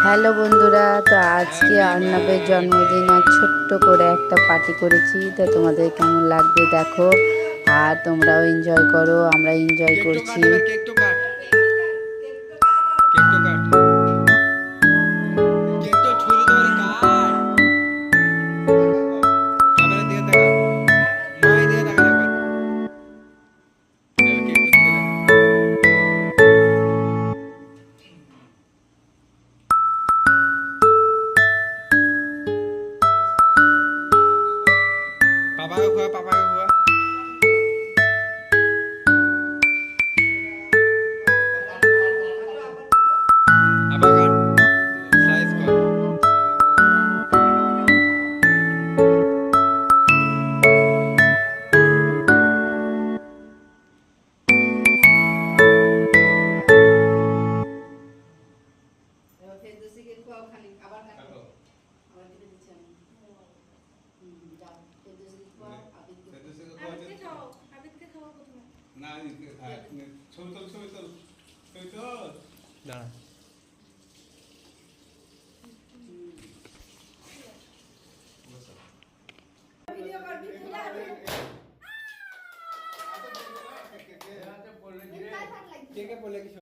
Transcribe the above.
Hello বন্ধুরা, তো আজকে অর্ণবের জন্মদিন আর ছোট্ট করে একটা পার্টি করেছি। তো তোমাদের কেমন লাগবে দেখো, আর তোমরাও এনজয় করো, আমরা এনজয় করছি। पापा का हुआ, पापा का हुआ। पापा का स्लाइस को না ছবি তোল ছবি তোল ছবি তোল দাঁড়া কে কে বলে কিছু